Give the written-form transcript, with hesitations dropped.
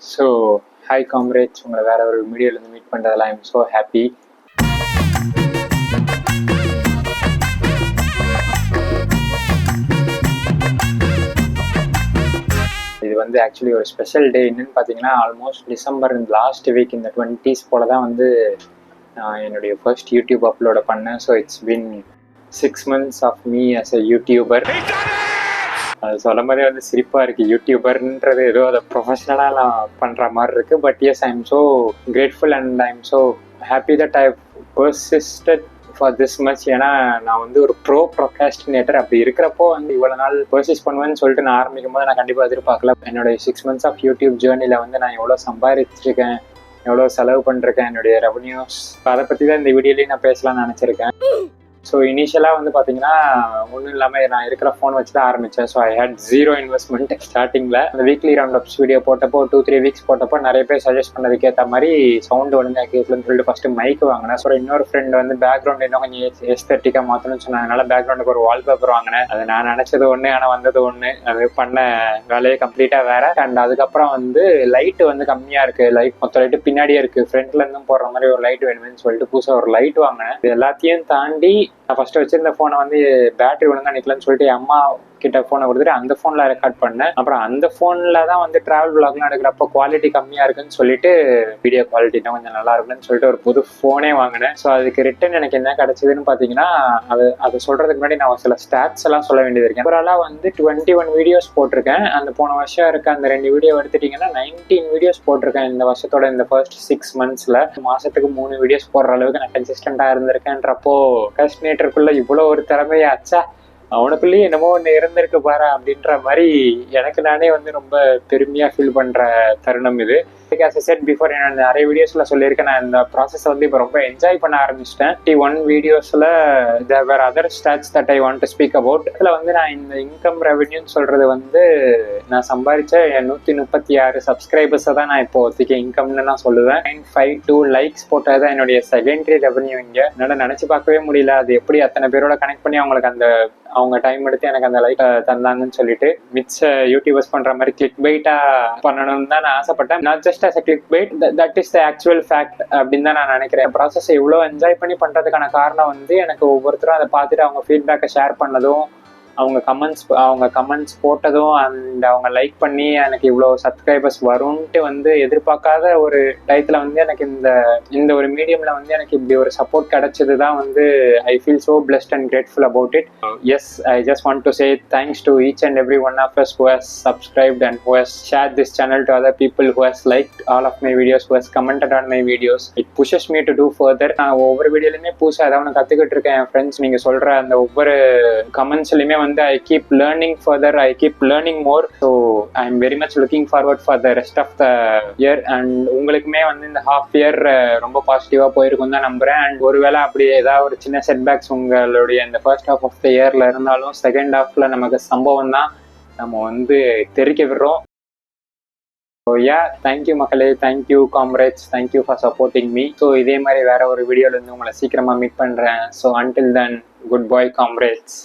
So hi comrades, உங்களை வேற ஒரு வீடியோலேருந்து மீட் பண்ணுறதுல ஐ எம் ஸோ ஹாப்பி. இது வந்து ஆக்சுவலி ஒரு ஸ்பெஷல் டே. என்னன்னு பார்த்தீங்கன்னா, ஆல்மோஸ்ட் டிசம்பர் லாஸ்ட் வீக் இந்த 20s போல தான் வந்து நான் என்னுடைய ஃபர்ஸ்ட் யூடியூப் அப்லோட பண்ணேன். So it's been 6 months of me as a YouTuber. அது சொல்லும் போதே வந்து சிரிப்பாக இருக்குது. யூடியூபர்ன்றது ஏதோ அதை ப்ரொஃபஷ்னலாக நான் பண்ணுற மாதிரி இருக்குது. But yes, I am so grateful and I am so happy that I persisted for this much. ஏன்னா நான் வந்து ஒரு ப்ரொகாஸ்டினேட்டர். அப்படி இருக்கிறப்போ வந்து இவ்வளோ நாள் பர்சிஸ் பண்ணுவேன்னு சொல்லிட்டு நான் ஆரம்பிக்கும் போது நான் கண்டிப்பாக எதிர்பார்க்கல. என்னுடைய 6 months ஆஃப் யூடியூப் ஜேர்னியில் வந்து நான் எவ்வளோ சம்பாதிச்சிருக்கேன், எவ்வளோ செலவு பண்ணிருக்கேன், என்னுடைய ரெவன்யூஸ், அதை பற்றி தான் இந்த வீடியோலேயும் நான் பேசலாம்னு நினச்சிருக்கேன். ஸோ இனிஷியலாக வந்து பார்த்தீங்கன்னா ஒன்றும் இல்லாமல் நான் இருக்கிற ஃபோன் வச்சு தான் ஆரம்பித்தேன். So I had zero investment ஸ்டார்டிங்கில். அந்த வீக்லி ரவுண்ட் அப்ஸ் வீடியோ போட்டப்போ 2-3 weeks போட்டப்போ நிறைய பேர் சஜஸ்ட் பண்ணதுக்கு ஏற்ற மாதிரி சவுண்டு ஒழுங்காக கேட்கலன்னு சொல்லிட்டு ஃபஸ்ட்டு மைக் வாங்கினேன். ஸோ இன்னொரு ஃப்ரெண்ட் வந்து பேக்ரவுண்ட் இன்னும் கொஞ்சம் எஸ்தட்டிக்காக மாற்றணும்னு சொன்னதுனால பேக்ரவுண்டுக்கு ஒரு வால்பேப்பர் வாங்கினேன். அது நான் நினச்சது ஒன்று, ஆனால் வந்தது ஒன்று. அது பண்ண வேலையே கம்ப்ளீட்டாக வேறு. அண்ட் அதுக்கப்புறம் வந்து லைட்டு வந்து கம்மியாக இருக்குது. லைட் மொத்த லைட்டு பின்னாடியே இருக்குது. ஃப்ரண்ட்லேருந்தும் போடுற மாதிரி ஒரு லைட் வேணும்னு சொல்லிட்டு புதுசாக ஒரு லைட் வாங்கினேன். இது எல்லாத்தையும் தாண்டி நான் ஃபர்ஸ்ட் வச்சிருந்த ஃபோனை வந்து பேட்டரி ஒழுங்கா நிற்கலன்னு சொல்லிட்டு என் அம்மா கிட்ட ஃபோனை கொடுத்துட்டு அந்த ஃபோனில் ரெக்கார்ட் பண்ணேன். அப்புறம் அந்த ஃபோனில் தான் வந்து ட்ராவல் விளாக்லாம் எடுக்கிறப்போ குவாலிட்டி கம்மியாக இருக்குன்னு சொல்லிட்டு வீடியோ குவாலிட்டி தான் கொஞ்சம் நல்லா இருக்குன்னு சொல்லிட்டு ஒரு புது ஃபோனே வாங்கினேன். ஸோ அதுக்கு ரிட்டன் எனக்கு என்ன கிடைச்சதுன்னு பார்த்தீங்கன்னா, அது சொல்கிறதுக்கு முன்னாடி நான் சில ஸ்டாட்ஸ் எல்லாம் சொல்ல வேண்டியது இருக்கேன். ஓவராலாக வந்து 21 வீடியோஸ் போட்டிருக்கேன். அந்த போன வருஷம் இருக்க அந்த 2 வீடியோ எடுத்துட்டிங்கன்னா 19 வீடியோஸ் போட்டிருக்கேன் இந்த வருஷத்தோட இந்த ஃபர்ஸ்ட் 6 monthsல. மாதத்துக்கு 3 வீடியோஸ் போடுற அளவுக்கு நான் கன்சிஸ்டண்டாக இருந்திருக்கேன்றப்போ கஸ்டினேட்டருக்குள்ள இவ்வளோ ஒரு திறமையாச்சா, அவனுக்குள்ளேயே என்னமோ ஒன்று இருந்திருக்கு பாரு அப்படின்ற மாதிரி எனக்கு நானே வந்து ரொம்ப பெருமையாக ஃபீல் பண்ணுற தருணம் இது. as I said before, நான் நிறைய வீடியோஸில் சொல்லியிருக்கேன், நான் இந்த ப்ராசஸை வந்து இப்போ ரொம்ப என்ஜாய் பண்ண ஆரம்பிச்சிட்டேன். 1 வீடியோஸில் there were other stats that I want to speak about. இதில் வந்து நான் இந்த இன்கம் ரெவென்யூன்னு சொல்கிறது வந்து நான் சம்பாதிச்ச 136 சப்ஸ்கிரைபர்ஸை தான் நான் இப்போ ஒத்திக்க இன்கம்னு நான் சொல்லுவேன். 952 லைக்ஸ் போட்டது தான் என்னுடைய செகண்டரி ரெவென்யூ. இங்கே என்னால் நினச்சி பார்க்கவே முடியல அது எப்படி அத்தனை பேரோட கனெக்ட் பண்ணி அவங்களுக்கு அவங்க டைம் எடுத்து எனக்கு அந்த லைக் தந்தாங்கன்னு சொல்லிட்டு. மிச்ச யூடியூபர்ஸ் பண்ற மாதிரி கிளிக் பைட்டா பண்ணணும்னு தான் நான் ஆசைப்பட்டேன். Not just as a clickbait, that is the actual fact அப்படின்னு தான் நான் நினைக்கிறேன். ப்ராசஸ் இவ்வளோ என்ஜாய் பண்ணி பண்றதுக்கான காரணம் வந்து எனக்கு ஒவ்வொருத்தரும் அதை பார்த்துட்டு அவங்க ஃபீட்பேக்கை ஷேர் பண்ணதும், அவங்க கமெண்ட்ஸ் போட்டதும், அண்ட் அவங்க லைக் பண்ணி எனக்கு இவ்வளோ சப்ஸ்கிரைபர்ஸ் வரும்ன்ட்டு வந்து எதிர்பார்க்காத ஒரு டயத்தில் வந்து எனக்கு இந்த ஒரு மீடியமில் வந்து எனக்கு இப்படி ஒரு சப்போர்ட் கிடைச்சது தான் வந்து I feel so blessed and grateful about it. Yes, I just want to say thanks to each and every one of us who has subscribed and who has shared this channel to other people, who has liked all of my videos, who has commented on my videos. It pushes me to do further. நான் ஒவ்வொரு வீடியோலையுமே புதுசாக ஏதாவது ஒன்று கற்றுக்கிட்டு இருக்கேன். என் friends நீங்கள் சொல்கிற அந்த ஒவ்வொரு கமெண்ட்ஸ்லையுமே வந்து I keep learning further, I keep learning more. So I am very much looking forward for the rest of the year. And உங்களுக்குமே வந்து இந்த half year ரொம்ப பாசிட்டிவாக போயிருக்கும் தான் நம்புகிறேன். அண்ட் ஒருவேளை அப்படி ஏதாவது ஒரு சின்ன செட்பேக்ஸ் உங்களுடைய இந்த ஃபர்ஸ்ட் half of the yearல இருந்தாலும் செகண்ட் halfல நமக்கு சம்பவம் தான் நம்ம வந்து தெரிக்க விடுறோம். ஸோ தேங்க்யூ மக்களே, thank you comrades, thank you for supporting me. So இதே மாதிரி வேற ஒரு வீடியோலேருந்து உங்களை சீக்கிரமாக மீட் பண்ணுறேன். So until then, good bye comrades.